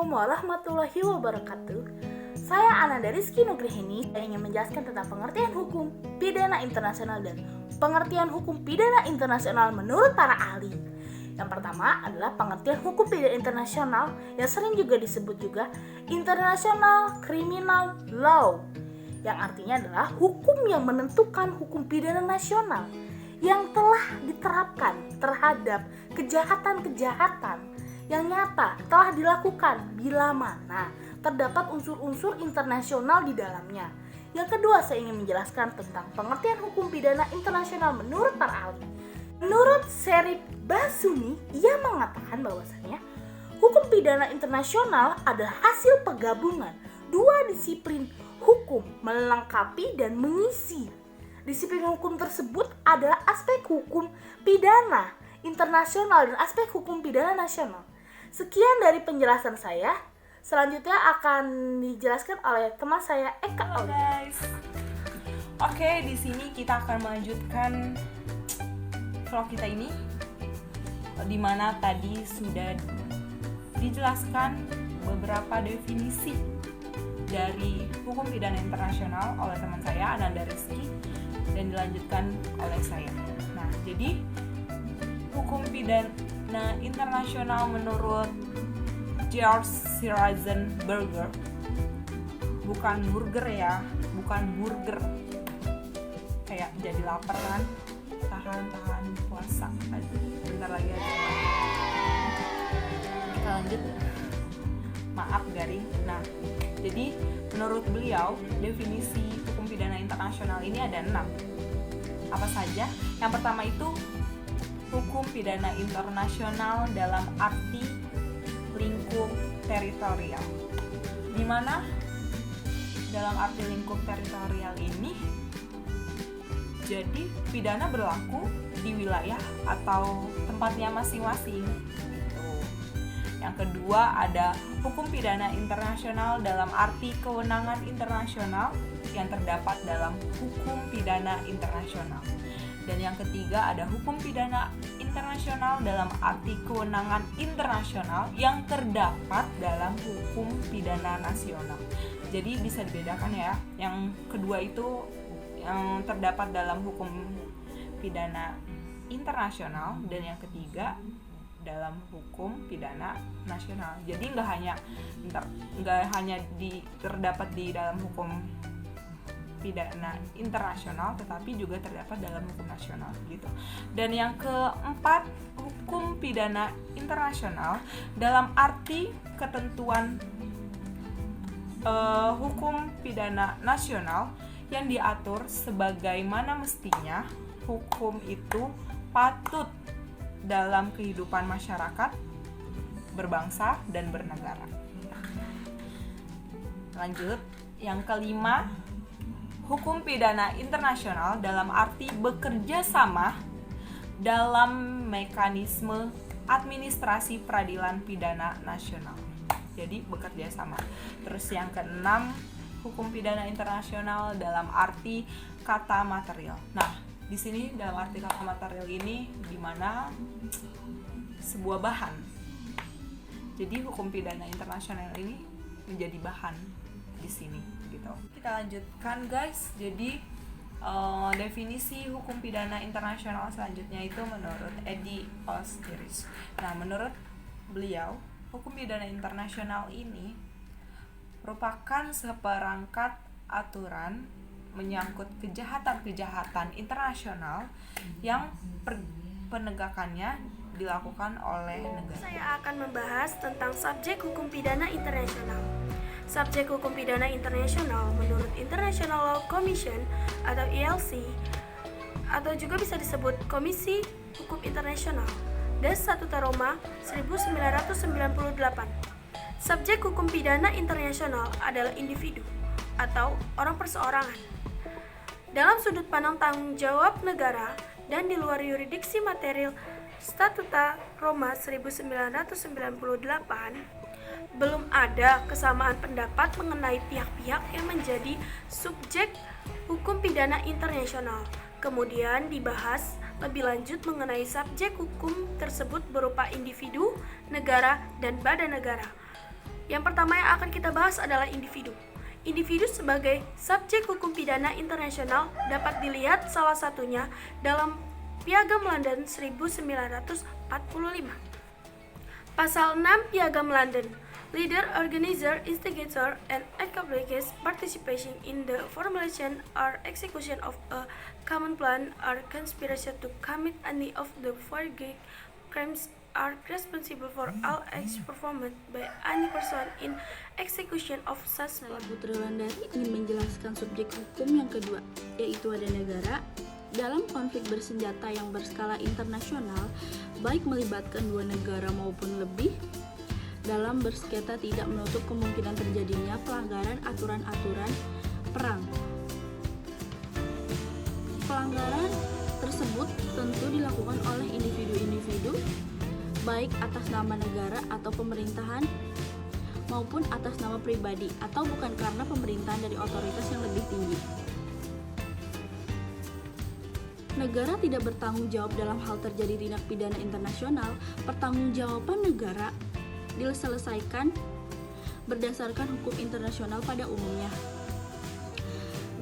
Assalamualaikum warahmatullahi wabarakatuh. Saya Ananda Rizky Nugriheni. Saya ingin menjelaskan tentang pengertian hukum pidana internasional dan pengertian hukum pidana internasional menurut para ahli. Yang pertama adalah pengertian hukum pidana internasional yang sering juga disebut juga International Criminal Law, yang artinya adalah hukum yang menentukan hukum pidana nasional yang telah diterapkan terhadap kejahatan-kejahatan yang nyata telah dilakukan bila mana terdapat unsur-unsur internasional di dalamnya. Yang kedua, saya ingin menjelaskan tentang pengertian hukum pidana internasional menurut para ahli. Menurut Syarif Bassuni, ia mengatakan bahwasannya hukum pidana internasional adalah hasil penggabungan dua disiplin hukum melengkapi dan mengisi. Disiplin hukum tersebut adalah aspek hukum pidana internasional dan aspek hukum pidana nasional. Sekian dari penjelasan saya. Selanjutnya akan dijelaskan oleh teman saya Eka. Halo guys. Oke, di sini kita akan melanjutkan vlog kita ini, di mana tadi sudah dijelaskan beberapa definisi dari hukum pidana internasional oleh teman saya Ananda Rizky dan dilanjutkan oleh saya. Nah, jadi hukum pidana internasional menurut George Sirazenberger, bukan burger ya, bukan burger. Kayak jadi lapar kan, tahan puasa. Bentar lagi aja. Kita lanjut. Maaf garing. Nah, jadi menurut beliau definisi hukum pidana internasional ini ada 6. Apa saja? Yang pertama itu hukum pidana internasional dalam arti lingkup teritorial. Di mana dalam arti lingkup teritorial ini, jadi pidana berlaku di wilayah atau tempatnya masing-masing. Yang kedua ada hukum pidana internasional dalam arti kewenangan internasional yang terdapat dalam hukum pidana internasional. Dan yang ketiga ada hukum pidana internasional dalam arti kewenangan internasional yang terdapat dalam hukum pidana nasional. Jadi bisa dibedakan ya. Yang kedua itu yang terdapat dalam hukum pidana internasional dan yang ketiga dalam hukum pidana nasional. Jadi nggak hanya terdapat di dalam hukum pidana internasional, tetapi juga terdapat dalam hukum nasional gitu. Dan yang keempat, hukum pidana internasional dalam arti ketentuan hukum pidana nasional yang diatur sebagaimana mestinya hukum itu patut dalam kehidupan masyarakat, berbangsa, dan bernegara. Lanjut, yang kelima, hukum pidana internasional dalam arti bekerja sama dalam mekanisme administrasi peradilan pidana nasional. Jadi bekerja sama. Terus yang keenam, hukum pidana internasional dalam arti kata material. Nah, di sini dalam arti kata material ini di mana sebuah bahan. Jadi hukum pidana internasional ini menjadi bahan di sini gitu. Kita lanjutkan guys. Jadi definisi hukum pidana internasional selanjutnya itu menurut Eddie Ostiris. Nah, menurut beliau, hukum pidana internasional ini merupakan seperangkat aturan menyangkut kejahatan-kejahatan internasional yang penegakannya dilakukan oleh negara. Saya akan membahas tentang subjek hukum pidana internasional. Subjek hukum pidana internasional menurut International Law Commission atau ILC atau juga bisa disebut Komisi Hukum Internasional dan Statuta Roma 1998. Subjek hukum pidana internasional adalah individu atau orang perseorangan. Dalam sudut pandang tanggung jawab negara dan di luar yurisdiksi material Statuta Roma 1998, belum ada kesamaan pendapat mengenai pihak-pihak yang menjadi subjek hukum pidana internasional. Kemudian dibahas lebih lanjut mengenai subjek hukum tersebut berupa individu, negara, dan badan negara. Yang pertama yang akan kita bahas adalah individu. Individu sebagai subjek hukum pidana internasional dapat dilihat salah satunya dalam Piagam London 1945. Pasal 6 Piagam London, leader, organizer, instigator, and accomplishes participation in the formulation or execution of a common plan or conspiracy to commit any of the foregoing crimes are responsible for all acts performed by any person in execution of such Saya plan. Putri Wulandari ingin menjelaskan subjek hukum yang kedua, yaitu ada negara. Dalam konflik bersenjata yang berskala internasional, baik melibatkan dua negara maupun lebih, dalam bersengketa tidak menutup kemungkinan terjadinya pelanggaran aturan-aturan perang. Pelanggaran tersebut tentu dilakukan oleh individu-individu, baik atas nama negara atau pemerintahan maupun atas nama pribadi atau bukan karena pemerintahan dari otoritas yang lebih tinggi. Negara tidak bertanggung jawab dalam hal terjadi tindak pidana internasional. Pertanggungjawaban negara diselesaikan berdasarkan hukum internasional pada umumnya.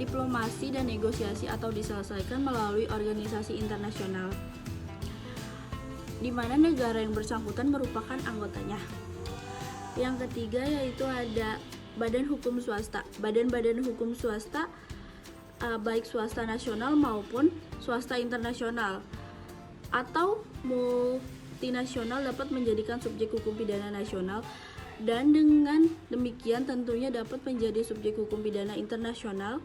Diplomasi dan negosiasi atau diselesaikan melalui organisasi internasional, di mana negara yang bersangkutan merupakan anggotanya. Yang ketiga yaitu ada badan hukum swasta. Badan-badan hukum swasta baik swasta nasional maupun swasta internasional atau multinasional dapat menjadikan subjek hukum pidana nasional, dan dengan demikian tentunya dapat menjadi subjek hukum pidana internasional,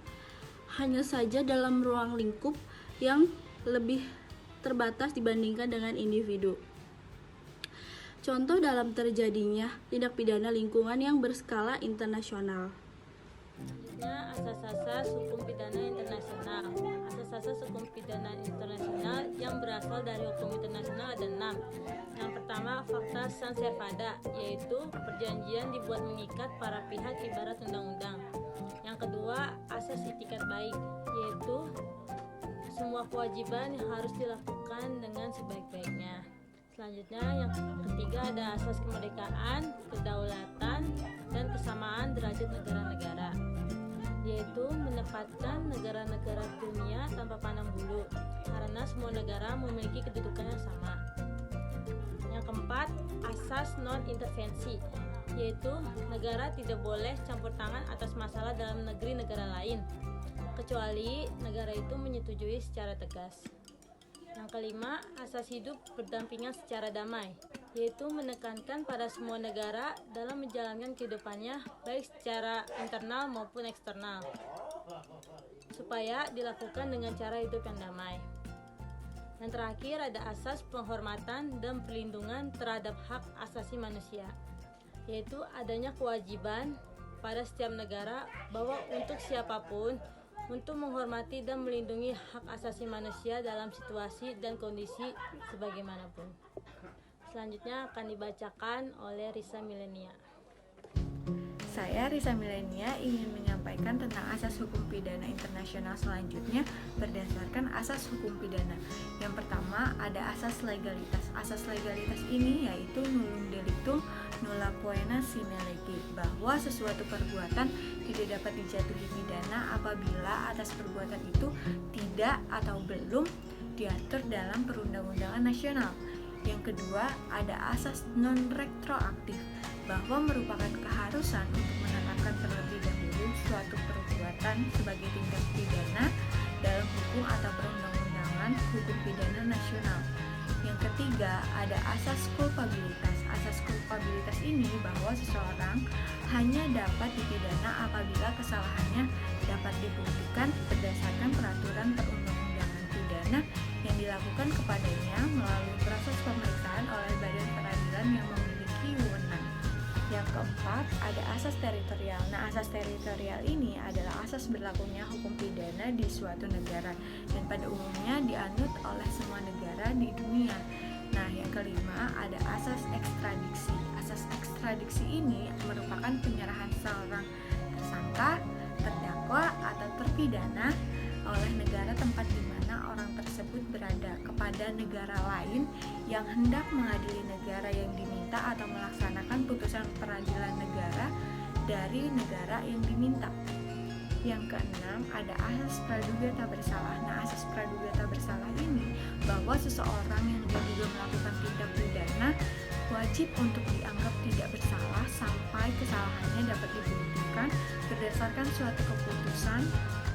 hanya saja dalam ruang lingkup yang lebih terbatas dibandingkan dengan individu. Contoh dalam terjadinya tindak pidana lingkungan yang berskala internasional. Selanjutnya, asas-asas hukum pidana internasional. Asas-asas hukum pidana internasional yang berasal dari hukum internasional ada 6. Yang pertama, fakta sans servanda, yaitu perjanjian dibuat mengikat para pihak ibarat undang-undang. Yang kedua, asas itikat baik, yaitu semua kewajiban yang harus dilakukan dengan sebaik-baiknya. Selanjutnya, yang ketiga ada asas kemerdekaan, kedaulatan, dan kesamaan derajat negara-negara, yaitu menempatkan negara-negara dunia tanpa pandang bulu, karena semua negara memiliki kedudukan yang sama. Yang keempat, asas non-intervensi, yaitu negara tidak boleh campur tangan atas masalah dalam negeri negara lain, kecuali negara itu menyetujui secara tegas. Yang kelima, asas hidup berdampingan secara damai, yaitu menekankan pada semua negara dalam menjalankan kehidupannya baik secara internal maupun eksternal, supaya dilakukan dengan cara hidup yang damai. Yang terakhir ada asas penghormatan dan perlindungan terhadap hak asasi manusia, yaitu adanya kewajiban pada setiap negara bahwa untuk siapapun untuk menghormati dan melindungi hak asasi manusia dalam situasi dan kondisi sebagaimanapun. Selanjutnya akan dibacakan oleh Risa Milenia. Saya, Risa Milenia, ingin menyampaikan tentang asas hukum pidana internasional selanjutnya berdasarkan asas hukum pidana. Yang pertama ada asas legalitas. Asas legalitas ini yaitu nullum delictum nulla poena sine lege, bahwa sesuatu perbuatan tidak dapat dijatuhi pidana apabila atas perbuatan itu tidak atau belum diatur dalam perundang-undangan nasional. Yang kedua ada asas non retroaktif, bahwa merupakan keharusan untuk menetapkan terlebih dahulu suatu perbuatan sebagai tindak pidana dalam hukum atau perundang-undangan hukum pidana nasional. Yang ketiga ada asas kulpabilitas. Asas kulpabilitas ini bahwa seseorang hanya dapat dipidana apabila kesalahannya dapat dibuktikan berdasarkan peraturan perundang-undangan pidana yang dilakukan kepadanya melalui proses pemeriksaan oleh badan peradilan yang memiliki wewenang. Yang keempat ada asas teritorial. Nah, asas teritorial ini adalah asas berlakunya hukum pidana di suatu negara dan pada umumnya dianut oleh semua negara di dunia. Nah, yang kelima ada asas ekstradiksi. Asas ekstradiksi ini merupakan penyerahan seorang tersangka, terdakwa atau terpidana oleh negara tempat di mana orang tersebut berada kepada negara lain yang hendak mengadili negara yang diminta atau melaksanakan putusan peradilan negara dari negara yang diminta. Yang keenam, ada asas praduga tak bersalah. Nah, asas praduga tak bersalah ini bahwa seseorang yang diduga melakukan tindak pidana wajib untuk dianggap tidak bersalah sampai kesalahannya dapat dibuktikan berdasarkan suatu keputusan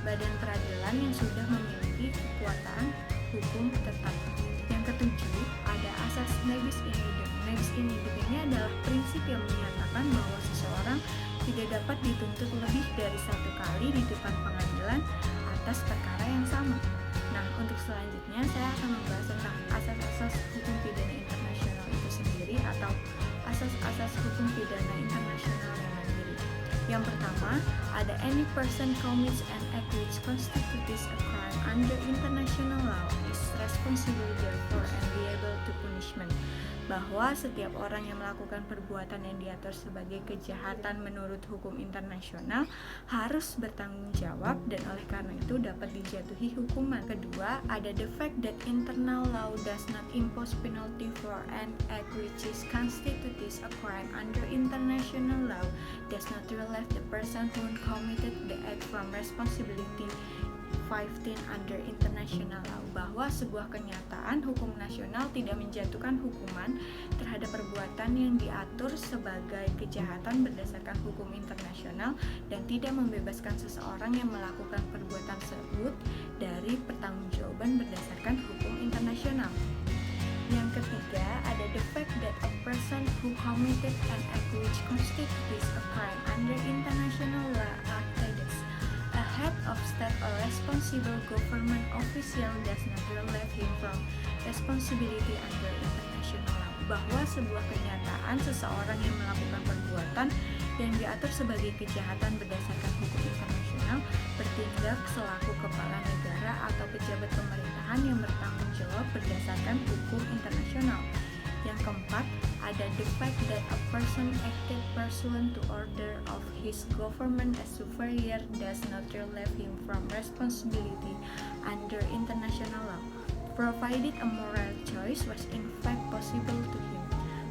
badan peradilan yang sudah memiliki kekuatan hukum tetap. Yang ketujuh, ada asas nebis in idem. Nebis in idem ini adalah prinsip yang menyatakan bahwa seseorang tidak dapat dituntut lebih dari satu kali di depan pengadilan atas perkara yang sama. Nah, untuk selanjutnya saya akan membahas tentang asas-asas hukum pidana internasional itu sendiri atau asas-asas hukum pidana internasional yang mandiri. Yang pertama, ada any person commits an act which constitutes a crime under international law is responsible therefore and liable to punishment. Bahwa setiap orang yang melakukan perbuatan yang diatur sebagai kejahatan menurut hukum internasional harus bertanggung jawab dan oleh karena itu dapat dijatuhi hukuman. Kedua, ada the fact that internal law does not impose penalty for an act which is constitutes a crime under international law does not relieve the person who committed the act from responsibility 15 under international law. Bahwa sebuah kenyataan hukum nasional tidak menjatuhkan hukuman terhadap perbuatan yang diatur sebagai kejahatan berdasarkan hukum internasional dan tidak membebaskan seseorang yang melakukan perbuatan tersebut dari pertanggungjawaban berdasarkan hukum internasional. Yang ketiga, ada the fact that a person who committed an act which constitutes a crime under international law acted as a head of state or responsible government official does not relieve him from responsibility under international law. Bahwa sebuah kenyataan seseorang yang melakukan perbuatan yang diatur sebagai kejahatan berdasarkan hukum internasional bertindak selaku kepala negara atau pejabat pemerintahan yang bertanggung jawab berdasarkan hukum internasional. Yang keempat, ada the fact that a person acted pursuant to order of his government as superior does not relieve him from responsibility under international law, provided a moral choice was in fact possible to him.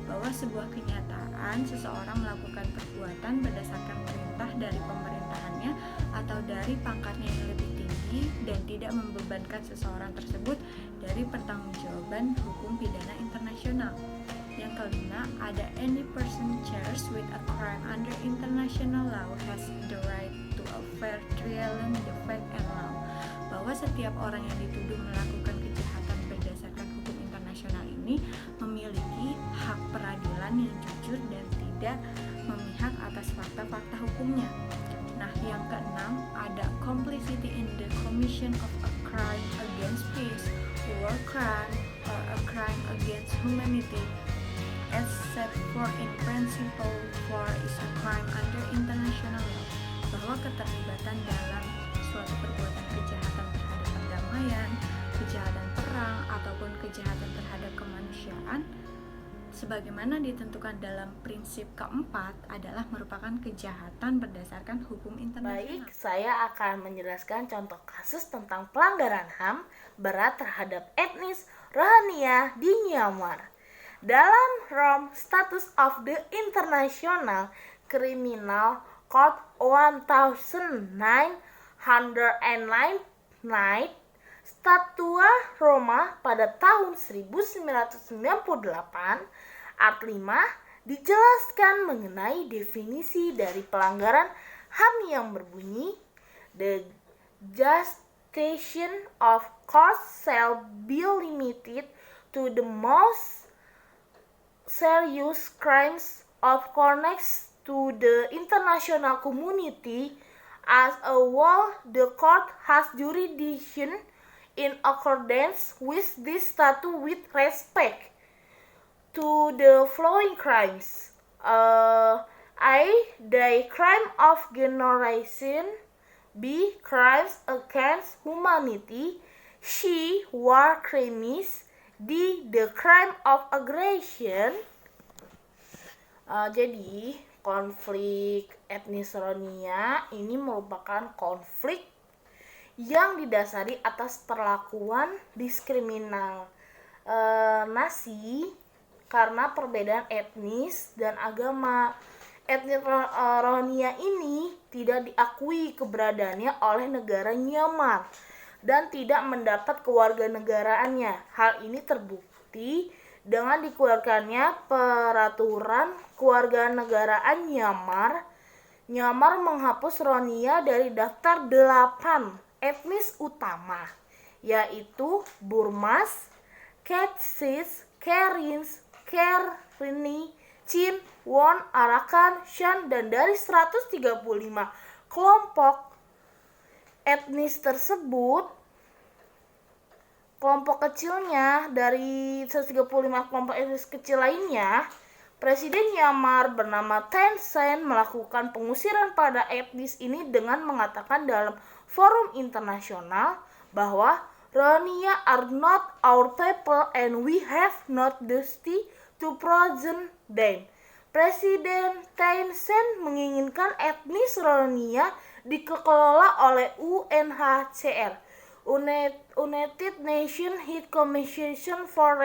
Bahwa sebuah kenyataan seseorang melakukan perbuatan berdasarkan perintah dari pemerintahannya atau dari pangkatnya yang lebih tinggi dan tidak membebankan seseorang tersebut dari pertanggungjawaban hukum pidana internasional. Yang kelima, ada any person charged with a crime under international law has the right to a fair trial in the fact and law. Bahwa setiap orang yang dituduh melakukan kejahatan berdasarkan hukum internasional ini memiliki hak peradilan yang jujur dan tidak memihak atas fakta-fakta hukumnya. Nah, yang keenam, ada complicity in the commission of a crime against peace, war crime, or a crime against humanity as set forth in principle war is a crime under international law. Bahwa keterlibatan dalam suatu perbuatan kejahatan terhadap perdamaian, kejahatan perang, ataupun kejahatan terhadap kemanusiaan sebagaimana ditentukan dalam prinsip keempat adalah merupakan kejahatan berdasarkan hukum internasional. Baik, saya akan menjelaskan contoh kasus tentang pelanggaran HAM berat terhadap etnis Rohingya di Myanmar. Dalam Rome Statutes of the International Criminal Court 1999, Statua Roma pada tahun 1998, Art 5 dijelaskan mengenai definisi dari pelanggaran HAM yang berbunyi, the jurisdiction of court shall be limited to the most serious crimes of connects to the international community as a whole. The court has jurisdiction in accordance with this statute with respect to the following crimes: A. The crime of genocide. B. Crimes against humanity. C. War crimes. D. The crime of aggression. Jadi konflik etnis Rohingya ini merupakan konflik yang didasari atas perlakuan diskriminasi karena perbedaan etnis dan agama. Etnis Rohingya ini tidak diakui keberadaannya oleh negara Myanmar dan tidak mendapat kewarganegaraannya. Hal ini terbukti dengan dikeluarkannya peraturan kewarganegaraan Myanmar. Myanmar menghapus Rohingya dari daftar 8 etnis utama, yaitu Burmas, Kachsis, Karins, Karenni, Chin, Won, Arakan, Shan, dan dari 135 kelompok etnis tersebut, kelompok kecilnya dari 135 kelompok etnis kecil lainnya, Presiden Myanmar bernama Thein Sein melakukan pengusiran pada etnis ini dengan mengatakan dalam forum internasional bahwa Rohingya are not our people and we have not duty to protect them. Presiden Thein Sein menginginkan etnis Rohingya dikelola oleh UNHCR, United Nations High Commission for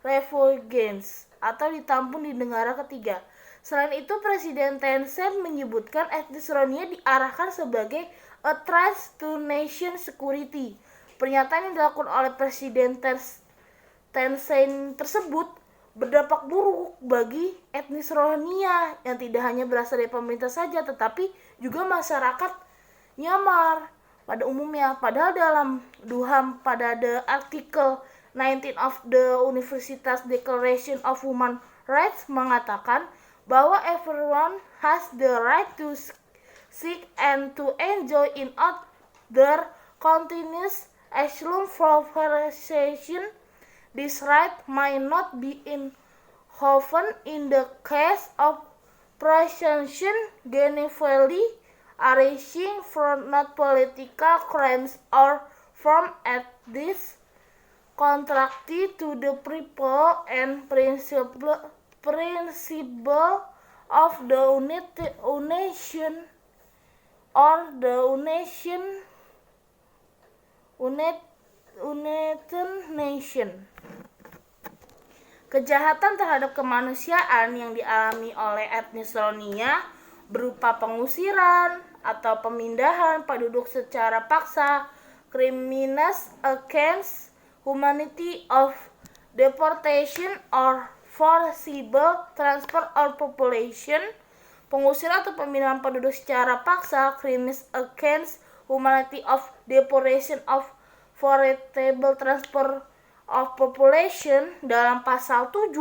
Refugees, atau ditampung di negara ketiga. Selain itu, Presiden Thein Sein menyebutkan etnis Rohingya diarahkan sebagai a threat to nation security. Pernyataan yang dilakukan oleh Presiden Thein Sein tersebut berdampak buruk bagi etnis Rohingya yang tidak hanya berasal dari pemerintah saja, tetapi juga masyarakat Myanmar pada umumnya. Padahal dalam DUHAM pada the Article 19 of the Universitas Declaration of Human Rights mengatakan bahwa everyone has the right to seek and to enjoy in other continuous asylum protection. This right might not be inherent in the case of presumption genetically arising from not political crimes or from at this contracted to the people and principle of the United Nations. Kejahatan terhadap kemanusiaan yang dialami oleh etnis Rohingya berupa pengusiran atau pemindahan penduduk secara paksa, crimes against humanity of deportation or forcible transfer of population, pengusiran atau pemindahan penduduk secara paksa, crimes against humanity of deportation of forcible transfer of population dalam pasal 7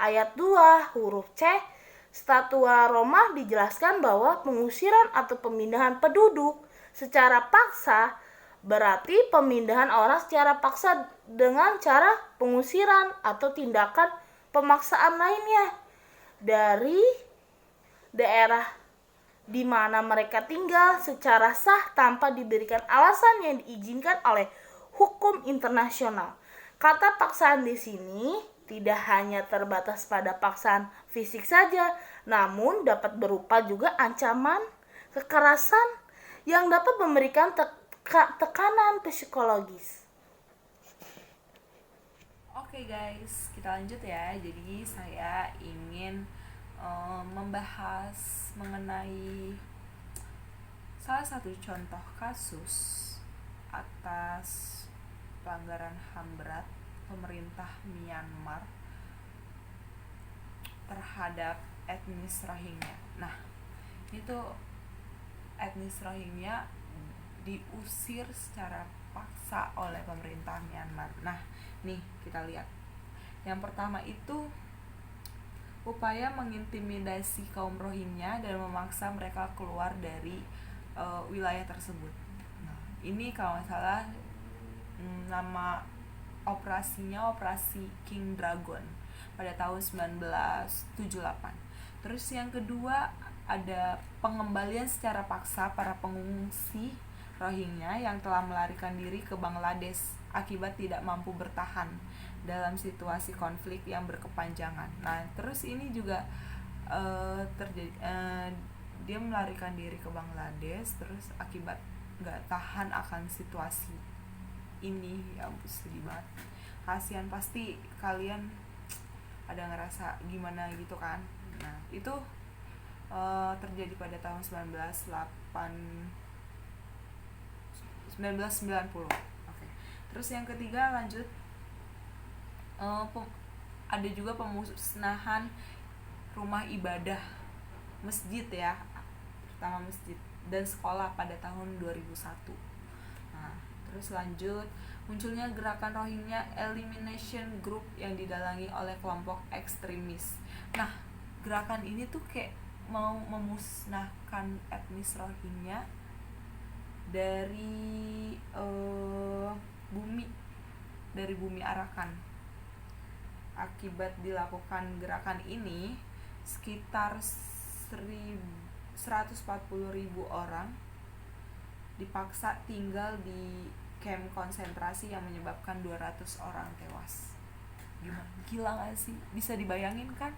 ayat 2 huruf C Statute Roma dijelaskan bahwa pengusiran atau pemindahan penduduk secara paksa berarti pemindahan orang secara paksa dengan cara pengusiran atau tindakan pemaksaan lainnya dari daerah di mana mereka tinggal secara sah tanpa diberikan alasan yang diizinkan oleh hukum internasional. Kata paksaan di sini tidak hanya terbatas pada paksaan fisik saja, namun dapat berupa juga ancaman, kekerasan yang dapat memberikan tekanan psikologis. Oke guys, kita lanjut ya. Jadi saya ingin membahas mengenai salah satu contoh kasus atas pelanggaran HAM berat pemerintah Myanmar terhadap etnis Rohingya. Nah, itu etnis Rohingya diusir secara paksa oleh pemerintah Myanmar. Nah, nih kita lihat. Yang pertama itu upaya mengintimidasi kaum Rohingya dan memaksa mereka keluar dari wilayah tersebut. Nah, ini kalau nggak salah nama operasinya Operasi King Dragon pada tahun 1978. Terus yang kedua ada pengembalian secara paksa para pengungsi Rohingya yang telah melarikan diri ke Bangladesh akibat tidak mampu bertahan dalam situasi konflik yang berkepanjangan. Nah, terus ini juga terjadi dia melarikan diri ke Bangladesh terus akibat nggak tahan akan situasi ini. Ya ampun, sedih banget, kasihan pasti kalian ada ngerasa gimana gitu kan. Nah itu terjadi pada tahun 1990. Oke. Terus yang ketiga lanjut, ada juga pemusnahan rumah ibadah, masjid ya, pertama masjid dan sekolah pada tahun 2001. Nah, terus lanjut, munculnya gerakan Rohingya Elimination Group yang didalangi oleh kelompok ekstremis. Nah, gerakan ini tuh kayak mau memusnahkan etnis Rohingya dari bumi Arakan. Akibat dilakukan gerakan ini, sekitar 140.000 orang dipaksa tinggal di kamp konsentrasi yang menyebabkan 200 orang tewas. Gila gak sih? Bisa dibayangin kan?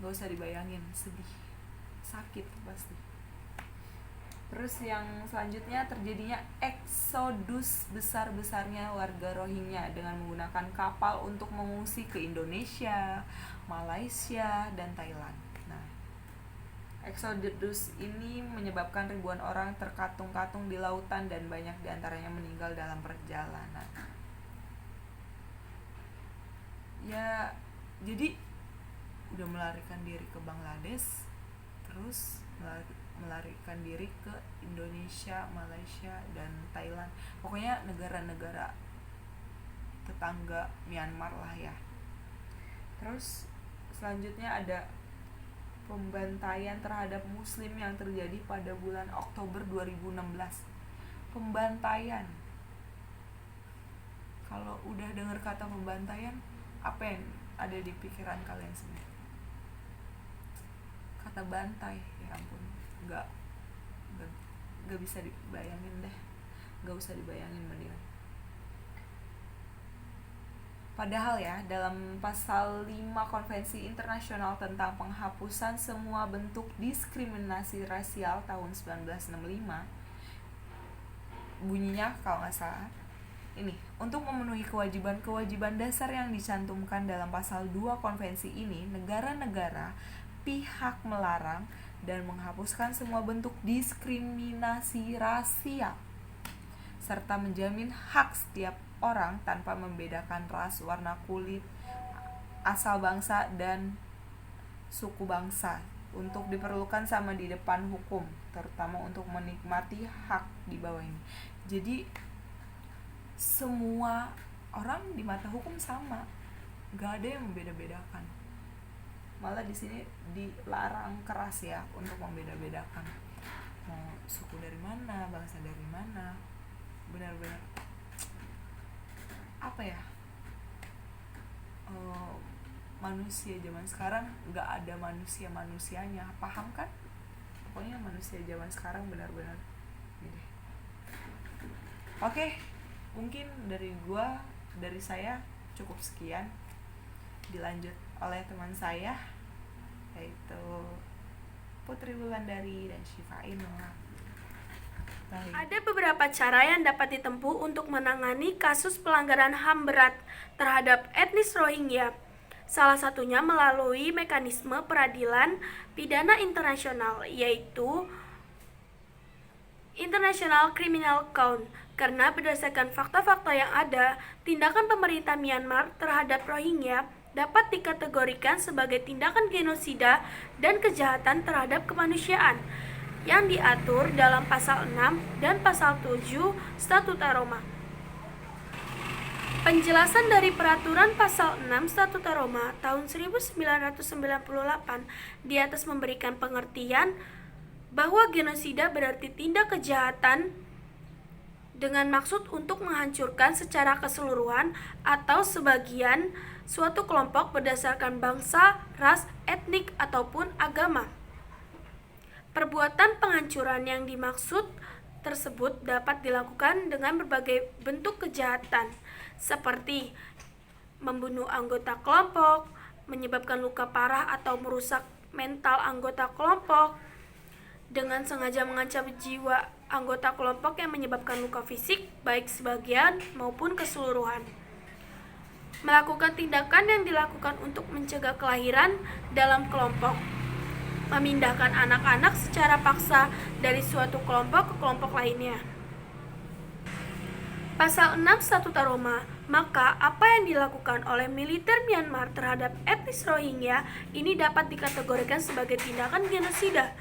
Gak usah dibayangin, sedih, sakit pasti. Terus yang selanjutnya, terjadinya eksodus besar-besarnya warga Rohingya dengan menggunakan kapal untuk mengungsi ke Indonesia, Malaysia, dan Thailand. Nah, eksodus ini menyebabkan ribuan orang terkatung-katung di lautan dan banyak diantaranya meninggal dalam perjalanan. Ya, jadi udah melarikan diri ke Bangladesh, terus melarikan diri ke Indonesia, Malaysia, dan Thailand. Pokoknya negara-negara tetangga Myanmar lah ya. Terus selanjutnya ada pembantaian terhadap muslim yang terjadi pada bulan Oktober 2016. Pembantaian. Kalau udah dengar kata pembantaian, apa yang ada di pikiran kalian semua? Kata bantai, ya ampun, nggak bisa dibayangin deh, nggak usah dibayangin mendingan. Padahal ya, dalam pasal 5 Konvensi Internasional tentang Penghapusan Semua Bentuk Diskriminasi Rasial tahun 1965, bunyinya kalau nggak salah ini, untuk memenuhi kewajiban-kewajiban dasar yang dicantumkan dalam pasal 2 konvensi ini, negara-negara pihak melarang dan menghapuskan semua bentuk diskriminasi rasial serta menjamin hak setiap orang tanpa membedakan ras, warna kulit, asal bangsa, dan suku bangsa untuk diperlukan sama di depan hukum, terutama untuk menikmati hak di bawah ini. Jadi semua orang di mata hukum sama, gak ada yang membeda-bedakan. Malah di sini dilarang keras ya untuk membeda-bedakan mau suku dari mana, bangsa dari mana. Benar-benar apa ya, manusia zaman sekarang nggak ada manusianya, paham kan? Pokoknya manusia zaman sekarang benar-benar gini. Oke, mungkin dari saya cukup sekian. Dilanjut oleh teman saya, yaitu Putri Wulandari dan Syifa Ainur. Baik. Ada beberapa cara yang dapat ditempuh untuk menangani kasus pelanggaran HAM berat terhadap etnis Rohingya. Salah satunya melalui mekanisme peradilan pidana internasional, yaitu International Criminal Court. Karena berdasarkan fakta-fakta yang ada, tindakan pemerintah Myanmar terhadap Rohingya dapat dikategorikan sebagai tindakan genosida dan kejahatan terhadap kemanusiaan yang diatur dalam pasal 6 dan pasal 7 Statuta Roma. Penjelasan dari peraturan pasal 6 Statuta Roma tahun 1998 di atas memberikan pengertian bahwa genosida berarti tindak kejahatan dengan maksud untuk menghancurkan secara keseluruhan atau sebagian suatu kelompok berdasarkan bangsa, ras, etnik, ataupun agama. Perbuatan penghancuran yang dimaksud tersebut dapat dilakukan dengan berbagai bentuk kejahatan, seperti membunuh anggota kelompok, menyebabkan luka parah atau merusak mental anggota kelompok, dengan sengaja mengancam jiwa anggota kelompok yang menyebabkan luka fisik, baik sebagian maupun keseluruhan. Melakukan tindakan yang dilakukan untuk mencegah kelahiran dalam kelompok. Memindahkan anak-anak secara paksa dari suatu kelompok ke kelompok lainnya. Pasal 6 Statuta Roma, maka apa yang dilakukan oleh militer Myanmar terhadap etnis Rohingya ini dapat dikategorikan sebagai tindakan genosida.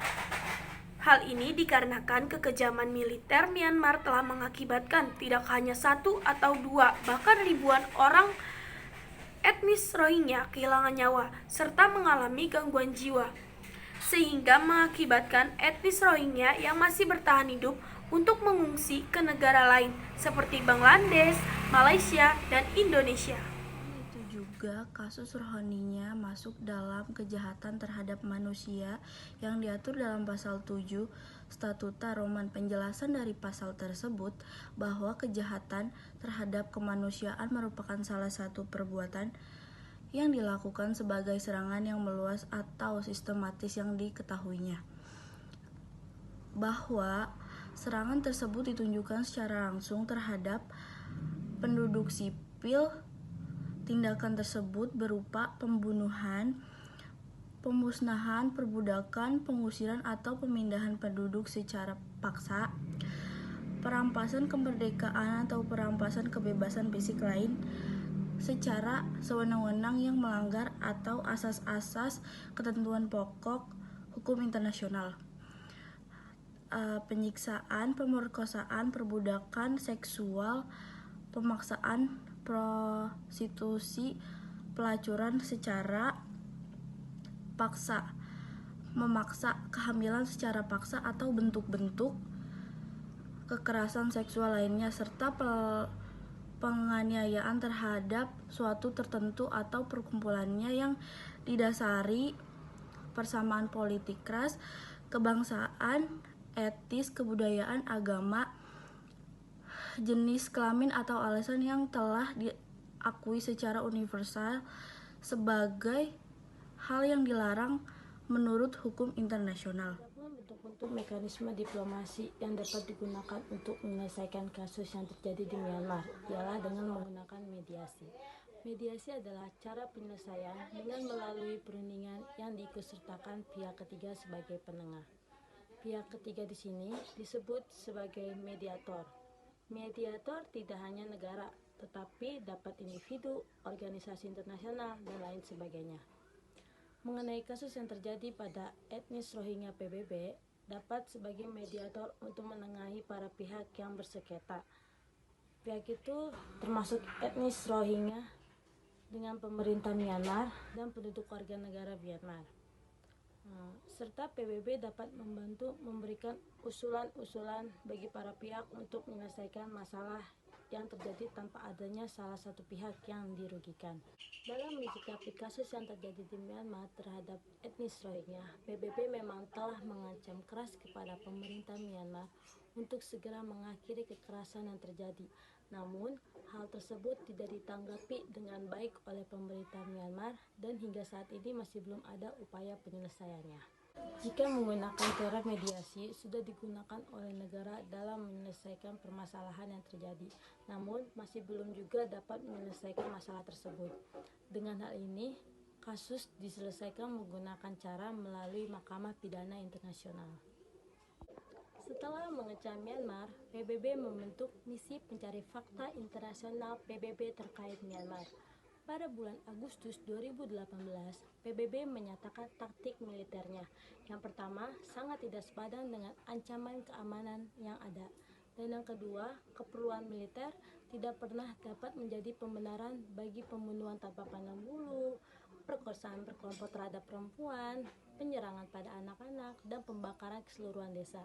Hal ini dikarenakan kekejaman militer Myanmar telah mengakibatkan tidak hanya 1 atau 2, bahkan ribuan orang etnis Rohingya kehilangan nyawa serta mengalami gangguan jiwa, sehingga mengakibatkan etnis Rohingya yang masih bertahan hidup untuk mengungsi ke negara lain seperti Bangladesh, Malaysia, dan Indonesia. Itu juga kasus Rohingya masuk dalam kejahatan terhadap manusia yang diatur dalam pasal 7 Statuta Roma. Penjelasan dari pasal tersebut bahwa kejahatan terhadap kemanusiaan merupakan salah satu perbuatan yang dilakukan sebagai serangan yang meluas atau sistematis yang diketahuinya. Bahwa serangan tersebut ditunjukkan secara langsung terhadap penduduk sipil. Tindakan tersebut berupa pembunuhan, pemusnahan, perbudakan, pengusiran atau pemindahan penduduk secara paksa, perampasan kemerdekaan atau perampasan kebebasan fisik lain secara sewenang-wenang yang melanggar atau asas-asas ketentuan pokok hukum internasional. Penyiksaan, pemerkosaan, perbudakan seksual, pemaksaan, prostitusi, pelacuran secara paksa, memaksa kehamilan secara paksa atau bentuk-bentuk kekerasan seksual lainnya, serta penganiayaan terhadap suatu tertentu atau perkumpulannya yang didasari persamaan politik ras, kebangsaan, etis, kebudayaan, agama, jenis kelamin atau alasan yang telah diakui secara universal sebagai hal yang dilarang menurut hukum internasional. Bentuk-bentuk mekanisme diplomasi yang dapat digunakan untuk menyelesaikan kasus yang terjadi di Myanmar ialah dengan menggunakan mediasi. Mediasi adalah cara penyelesaian dengan melalui perundingan yang diikutsertakan pihak ketiga sebagai penengah. Pihak ketiga di sini disebut sebagai mediator. Mediator tidak hanya negara, tetapi dapat individu, organisasi internasional, dan lain sebagainya. Mengenai kasus yang terjadi pada etnis Rohingya PBB, dapat sebagai mediator untuk menengahi para pihak yang bersengketa. Pihak itu termasuk etnis Rohingya dengan pemerintah Myanmar dan penduduk warga negara Myanmar. Serta PBB dapat membantu memberikan usulan-usulan bagi para pihak untuk menyelesaikan masalah yang terjadi tanpa adanya salah satu pihak yang dirugikan. Dalam menyikapi kasus yang terjadi di Myanmar terhadap etnis Rohingya, PBB memang telah mengancam keras kepada pemerintah Myanmar untuk segera mengakhiri kekerasan yang terjadi. Namun, hal tersebut tidak ditanggapi dengan baik oleh pemerintah Myanmar dan hingga saat ini masih belum ada upaya penyelesaiannya. Jika menggunakan cara mediasi sudah digunakan oleh negara dalam menyelesaikan permasalahan yang terjadi, namun masih belum juga dapat menyelesaikan masalah tersebut. Dengan hal ini, kasus diselesaikan menggunakan cara melalui Mahkamah Pidana Internasional. Setelah mengecam Myanmar, PBB membentuk Misi Pencari Fakta Internasional PBB terkait Myanmar. Pada bulan Agustus 2018, PBB menyatakan taktik militernya. Yang pertama, sangat tidak sepadan dengan ancaman keamanan yang ada. Dan yang kedua, keperluan militer tidak pernah dapat menjadi pembenaran bagi pembunuhan tanpa pandang bulu, perkosaan berkelompok terhadap perempuan, penyerangan pada anak-anak, dan pembakaran keseluruhan desa.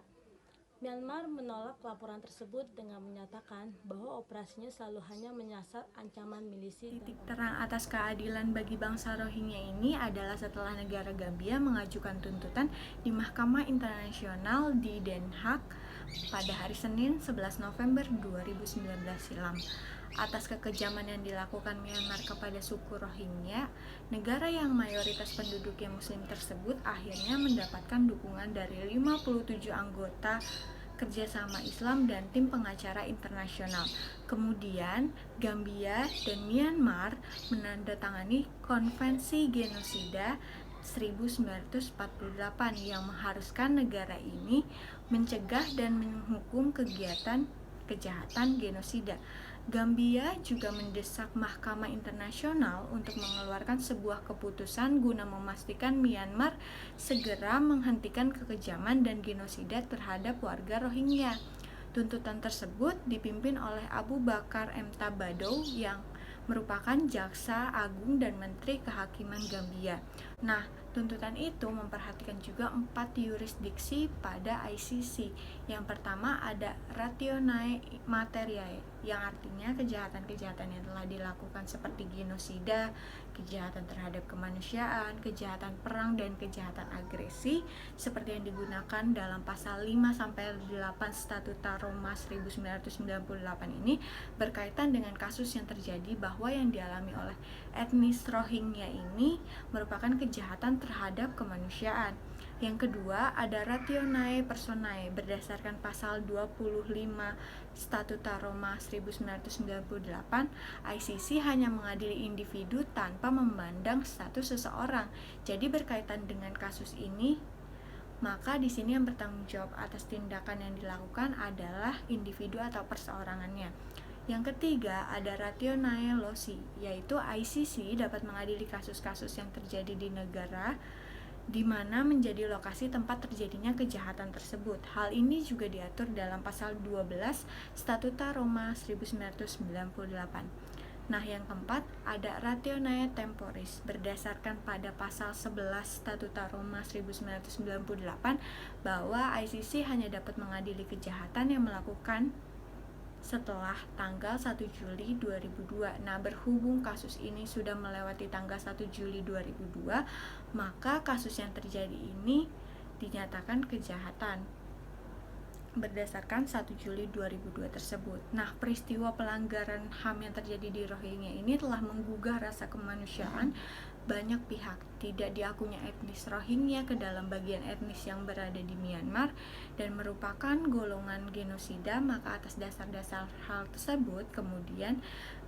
Myanmar menolak laporan tersebut dengan menyatakan bahwa operasinya selalu hanya menyasar ancaman milisi. Titik terang atas keadilan bagi bangsa Rohingya ini adalah setelah negara Gambia mengajukan tuntutan di Mahkamah Internasional di Den Haag pada hari Senin 11 November 2019 silam. Atas kekejaman yang dilakukan Myanmar kepada suku Rohingya, negara yang mayoritas penduduknya muslim tersebut akhirnya mendapatkan dukungan dari 57 anggota Kerjasama Islam dan Tim Pengacara Internasional. Kemudian, Gambia dan Myanmar menandatangani Konvensi Genosida 1948 yang mengharuskan negara ini mencegah dan menghukum kegiatan kejahatan genosida. Gambia juga mendesak Mahkamah Internasional untuk mengeluarkan sebuah keputusan guna memastikan Myanmar segera menghentikan kekejaman dan genosida terhadap warga Rohingya. Tuntutan tersebut dipimpin oleh Abu Bakar M. Tabadow yang merupakan Jaksa Agung dan Menteri Kehakiman Gambia. Nah, tuntutan itu memperhatikan juga 4 yurisdiksi pada ICC. Yang pertama ada rationae materiae, yang artinya kejahatan-kejahatan yang telah dilakukan seperti genosida, kejahatan terhadap kemanusiaan, kejahatan perang, dan kejahatan agresi seperti yang digunakan dalam pasal 5-8 Statuta Roma 1998 ini berkaitan dengan kasus yang terjadi bahwa yang dialami oleh etnis Rohingya ini merupakan kejahatan terhadap kemanusiaan. Yang kedua ada rationae personae berdasarkan pasal 25 Statuta Roma 1998. ICC hanya mengadili individu tanpa memandang status seseorang. Jadi berkaitan dengan kasus ini, maka di sini yang bertanggung jawab atas tindakan yang dilakukan adalah individu atau perseorangannya. Yang ketiga ada rationae loci, yaitu ICC dapat mengadili kasus-kasus yang terjadi di negara di mana menjadi lokasi tempat terjadinya kejahatan tersebut. Hal ini juga diatur dalam pasal 12 Statuta Roma 1998. Nah, yang keempat ada rationae temporis berdasarkan pada pasal 11 Statuta Roma 1998 bahwa ICC hanya dapat mengadili kejahatan yang melakukan setelah tanggal 1 Juli 2002. Nah, berhubung kasus ini sudah melewati tanggal 1 Juli 2002, maka kasus yang terjadi ini dinyatakan kejahatan berdasarkan 1 Juli 2002 tersebut. Nah, peristiwa pelanggaran HAM yang terjadi di Rohingya ini telah menggugah rasa kemanusiaan banyak pihak. Tidak diakunya etnis Rohingya ke dalam bagian etnis yang berada di Myanmar dan merupakan golongan genosida, maka atas dasar-dasar hal tersebut kemudian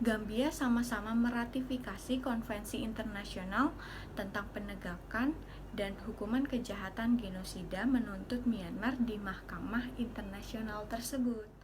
Gambia sama-sama meratifikasi Konvensi Internasional tentang Penegakan dan Hukuman Kejahatan Genosida menuntut Myanmar di Mahkamah Internasional tersebut.